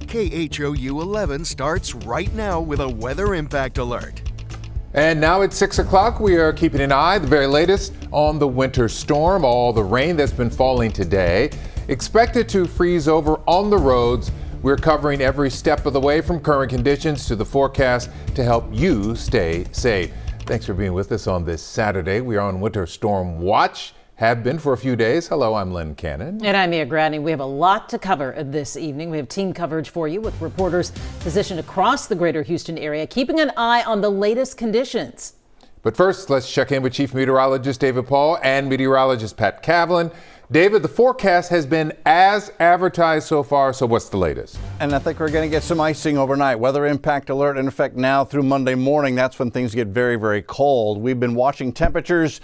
KHOU 11 starts right now with a weather impact alert. And now it's 6 o'clock. We are keeping an eye, the very latest, on the winter storm, all the rain that's been falling today. Expected to freeze over on the roads. We're covering every step of the way from current conditions to the forecast to help you stay safe. Thanks for being with us on this Saturday. We are on Winter Storm Watch. Have been for a few days. Hello, I'm Lynn Cannon. And I'm Mia Gradney. We have a lot to cover this evening. We have team coverage for you with reporters positioned across the greater Houston area, keeping an eye on the latest conditions. But first, let's check in with Chief Meteorologist David Paul and meteorologist Pat Kavlin. David, the forecast has been as advertised so far, so what's the latest? And I think we're going to get some icing overnight. Weather impact alert in effect now through Monday morning. That's when things get very, very cold. We've been watching temperatures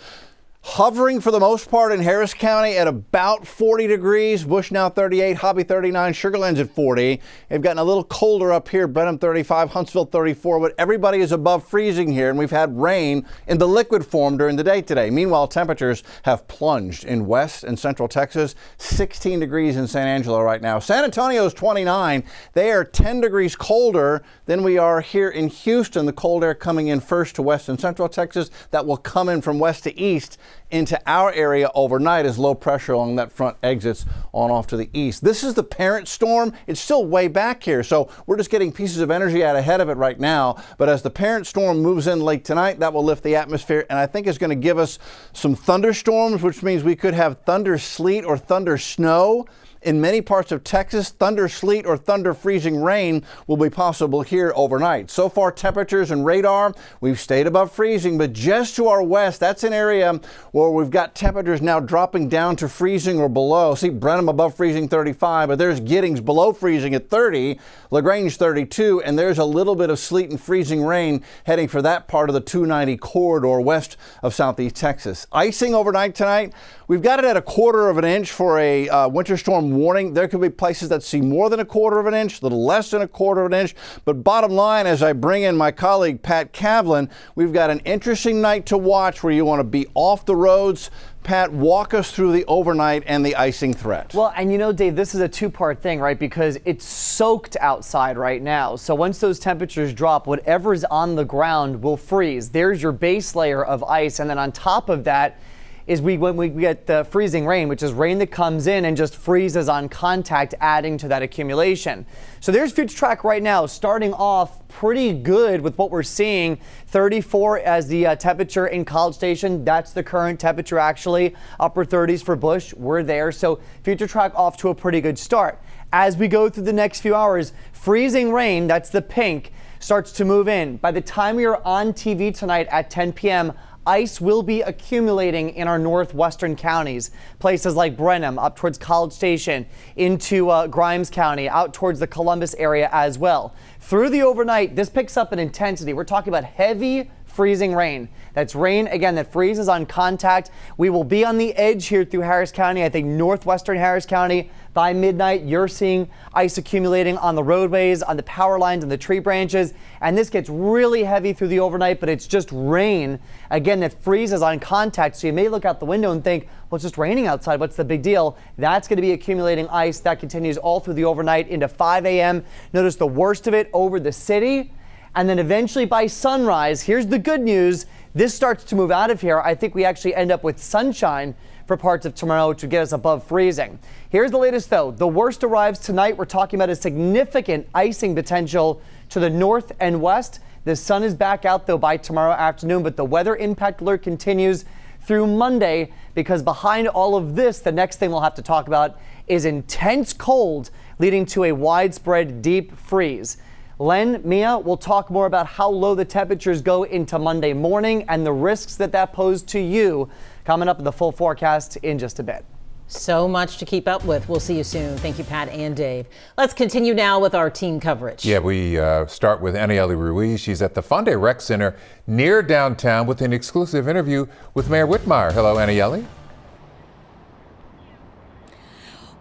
hovering for the most part in Harris County at about 40 degrees. Bush now 38, Hobby 39, Sugar Land's at 40. They've gotten a little colder up here. Brenham 35, Huntsville 34, but everybody is above freezing here, and we've had rain in the liquid form during the day today. Meanwhile, temperatures have plunged in west and central Texas. 16 degrees in San Angelo right now. San Antonio's 29. They are 10 degrees colder than we are here in Houston. The cold air coming in first to west and central Texas. That will come in from west to east into our area overnight as low pressure along that front exits on off to the east. This is the parent storm. It's still way back here, so we're just getting pieces of energy out ahead of it right now. But as the parent storm moves in late tonight, that will lift the atmosphere, and I think is going to give us some thunderstorms, which means we could have thunder sleet or thunder snow. In many parts of Texas, thunder sleet or thunder freezing rain will be possible here overnight. So far, temperatures and radar, we've stayed above freezing, but just to our west, that's an area where we've got temperatures now dropping down to freezing or below. See, Brenham above freezing 35, but there's Giddings below freezing at 30, LaGrange 32, and there's a little bit of sleet and freezing rain heading for that part of the 290 corridor west of southeast Texas. Icing overnight tonight, we've got it at 1/4 of an inch for a winter storm warning. There could be places that see more than 1/4 of an inch, a little less than 1/4 of an inch. But bottom line, as I bring in my colleague Pat Kavlin, we've got an interesting night to watch where you want to be off the roads. Pat, walk us through the overnight and the icing threat. Well, and you know, Dave, this is a two-part thing, right? Because it's soaked outside right now. So once those temperatures drop, whatever's on the ground will freeze. There's your base layer of ice. And then on top of that is when we get the freezing rain, which is rain that comes in and just freezes on contact, adding to that accumulation. So there's future track right now, starting off pretty good with what we're seeing. 34 as the temperature in College Station. That's the current temperature, actually. Upper 30s for Bush. We're there. So future track off to a pretty good start. As we go through the next few hours, freezing rain, that's the pink, starts to move in. By the time we are on TV tonight at 10 p.m., ice will be accumulating in our northwestern counties, places like Brenham, up towards College Station, into Grimes County, out towards the Columbus area as well. Through the overnight, this picks up in intensity. We're talking about heavy freezing rain. That's rain, again, that freezes on contact. We will be on the edge here through Harris County. I think northwestern Harris County, by midnight, you're seeing ice accumulating on the roadways, on the power lines, and the tree branches. And this gets really heavy through the overnight, but it's just rain, again, that freezes on contact. So you may look out the window and think, well, it's just raining outside. What's the big deal? That's going to be accumulating ice. That continues all through the overnight into 5 a.m. Notice the worst of it over the city. And then eventually by sunrise, here's the good news. This starts to move out of here. I think we actually end up with sunshine for parts of tomorrow, which would get us above freezing. Here's the latest, though. The worst arrives tonight. We're talking about a significant icing potential to the north and west. The sun is back out, though, by tomorrow afternoon, but the weather impact alert continues through Monday, because behind all of this, the next thing we'll have to talk about is intense cold leading to a widespread deep freeze. Len, Mia, we'll talk more about how low the temperatures go into Monday morning and the risks that poses to you coming up in the full forecast in just a bit. So much to keep up with. We'll see you soon. Thank you, Pat and Dave. Let's continue now with our team coverage. Yeah, we start with Anieli Ruiz. She's at the Funday Rec Center near downtown with an exclusive interview with Mayor Whitmire. Hello, Anieli.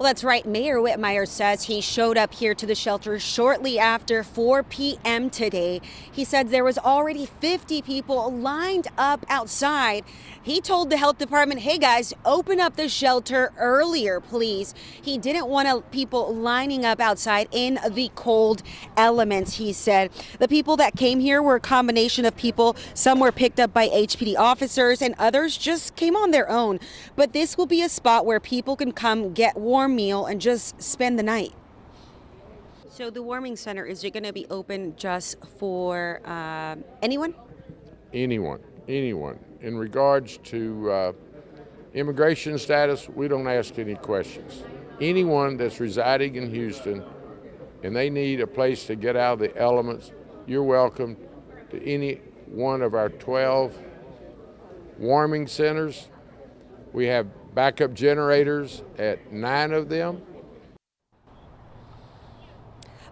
Well, that's right. Mayor Whitmire says he showed up here to the shelter shortly after 4 p.m. today. He said there was already 50 people lined up outside. He told the health department, hey guys, open up the shelter earlier, please. He didn't want people lining up outside in the cold elements, he said. The people that came here were a combination of people. Some were picked up by HPD officers and others just came on their own. But this will be a spot where people can come get warm meal and just spend the night. So the warming center, is it going to be open just for anyone? Anyone. In regards to immigration status, we don't ask any questions. Anyone that's residing in Houston and they need a place to get out of the elements, you're welcome to any one of our 12 warming centers. We have backup generators at 9 of them.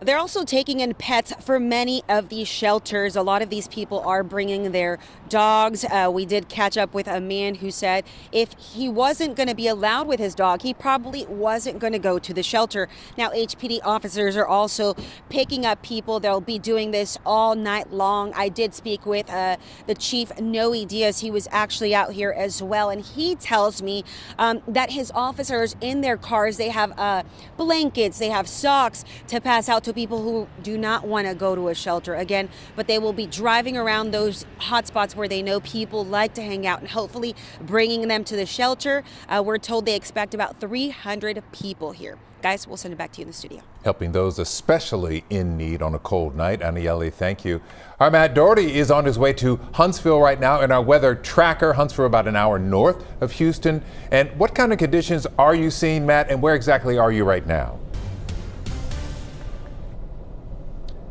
They're also taking in pets for many of these shelters. A lot of these people are bringing their dogs. We did catch up with a man who said if he wasn't going to be allowed with his dog, he probably wasn't going to go to the shelter. Now, HPD officers are also picking up people. They'll be doing this all night long. I did speak with the chief, Noe Diaz. He was actually out here as well, and he tells me that his officers in their cars, they have blankets, they have socks to pass out to people who do not want to go to a shelter again, but they will be driving around those hot spots where they know people like to hang out and hopefully bringing them to the shelter. We're told they expect about 300 people here. Guys, we'll send it back to you in the studio. Helping those especially in need on a cold night. Aniele, thank you. Our Matt Doherty is on his way to Huntsville right now in our weather tracker. Huntsville about an hour north of Houston. And what kind of conditions are you seeing, Matt, and where exactly are you right now?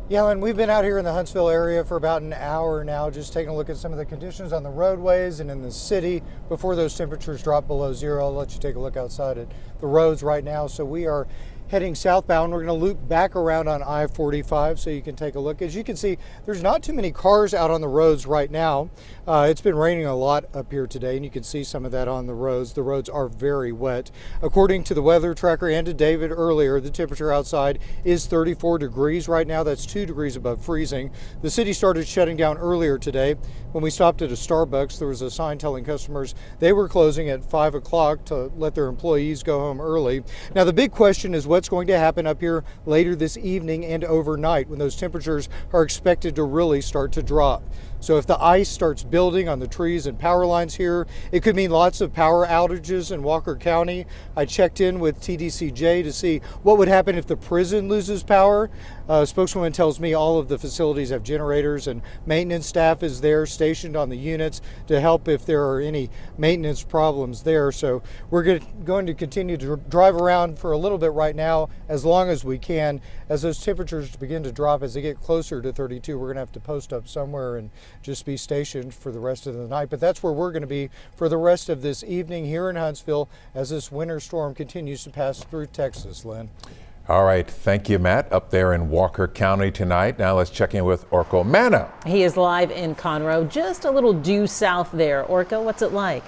Yeah, and we've been out here in the Huntsville area for about an hour now, just taking a look at some of the conditions on the roadways and in the city before those temperatures drop below zero. I'll let you take a look outside at the roads right now. So we are heading southbound. We're going to loop back around on I-45 so you can take a look. As you can see, there's not too many cars out on the roads right now. It's been raining a lot up here today, and you can see some of that on the roads. The roads are very wet. According to the weather tracker and to David earlier, the temperature outside is 34 degrees right now. That's 2 degrees above freezing. The city started shutting down earlier today. When we stopped at a Starbucks, there was a sign telling customers they were closing at 5 o'clock to let their employees go home early. Now, the big question is what's going to happen up here later this evening and overnight when those temperatures are expected to really start to drop. So if the ice starts building on the trees and power lines here, it could mean lots of power outages in Walker County. I checked in with TDCJ to see what would happen if the prison loses power. Spokeswoman tells me all of the facilities have generators and maintenance staff is there stationed on the units to help if there are any maintenance problems there. So we're going to continue to drive around for a little bit right now, as long as we can. As those temperatures begin to drop, as they get closer to 32, we're going to have to post up somewhere and just be stationed for the rest of the night. But that's where we're going to be for the rest of this evening here in Huntsville as this winter storm continues to pass through Texas, Lynn. All right. Thank you, Matt, up there in Walker County tonight. Now let's check in with Orko Mano. He is live in Conroe, just a little due south there. Orko, what's it like?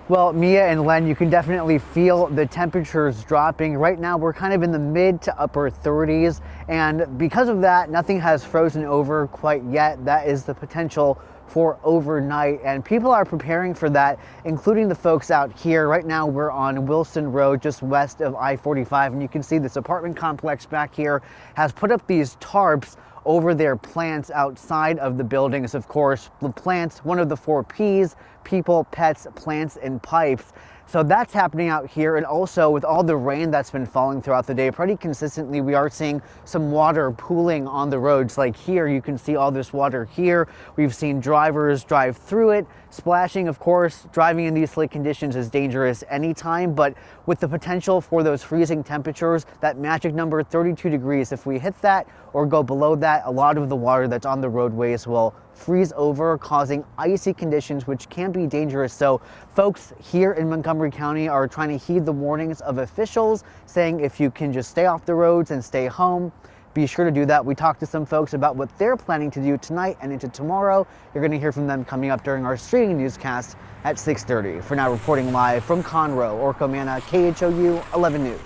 Well, Mia and Len, you can definitely feel the temperatures dropping. Right now, we're kind of in the mid to upper 30s. And because of that, nothing has frozen over quite yet. That is the potential for overnight. And people are preparing for that, including the folks out here. Right now, we're on Wilson Road, just west of I-45. And you can see this apartment complex back here has put up these tarps over their plants outside of the buildings. Of course, the plants, one of the 4 Ps, people, pets, plants, and pipes. So that's happening out here. And also with all the rain that's been falling throughout the day, pretty consistently, we are seeing some water pooling on the roads. Like here, you can see all this water here. We've seen drivers drive through it, splashing. Of course, driving in these slick conditions is dangerous anytime, but with the potential for those freezing temperatures, that magic number 32 degrees, if we hit that or go below that, a lot of the water that's on the roadways will freeze over, causing icy conditions, which can be dangerous. So folks here in Montgomery County are trying to heed the warnings of officials, saying if you can just stay off the roads and stay home, be sure to do that. We talked to some folks about what they're planning to do tonight and into tomorrow. You're going to hear from them coming up during our streaming newscast at 6:30. For now, reporting live from Conroe, Orco Manna, KHOU 11 News.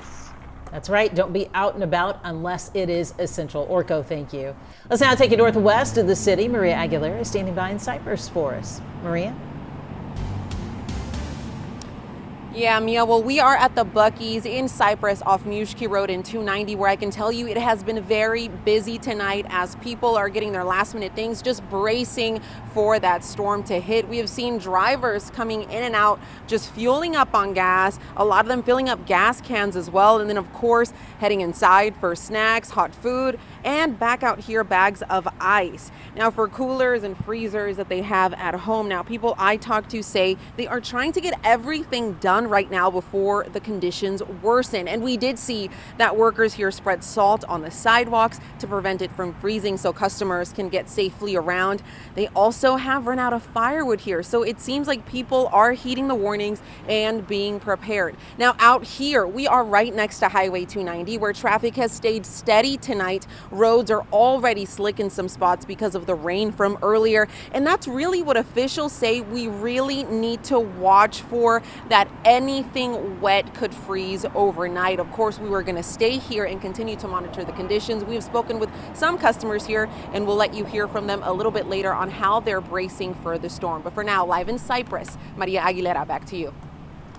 That's right. Don't be out and about unless it is essential. Orco, thank you. Let's now take you northwest of the city. Maria Aguilera is standing by in Cypress for us. Maria? Yeah, Mia, well, we are at the Buc-ee's in Cypress off Mushki Road in 290, where I can tell you it has been very busy tonight as people are getting their last minute things, just bracing for that storm to hit. We have seen drivers coming in and out, just fueling up on gas, a lot of them filling up gas cans as well. And then, of course, heading inside for snacks, hot food, and back out here, bags of ice. Now, for coolers and freezers that they have at home, now people I talked to say they are trying to get everything done right now before the conditions worsen. And we did see that workers here spread salt on the sidewalks to prevent it from freezing so customers can get safely around. They also have run out of firewood here, so it seems like people are heeding the warnings and being prepared. Now, out here, we are right next to Highway 290, where traffic has stayed steady tonight. Roads are already slick in some spots because of the rain from earlier, and that's really what officials say we really need to watch for, that anything wet could freeze overnight. Of course, we were going to stay here and continue to monitor the conditions. We've spoken with some customers here, and we'll let you hear from them a little bit later on how they're bracing for the storm. But for now, live in Cypress, Maria Aguilera, back to you.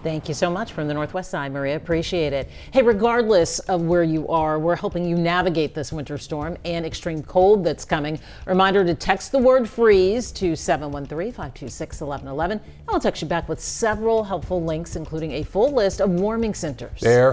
Thank you so much from the northwest side, Maria. Appreciate it. Hey, regardless of where you are, we're helping you navigate this winter storm and extreme cold that's coming. Reminder to text the word freeze to 713-526-1111. I'll text you back with several helpful links, including a full list of warming centers. There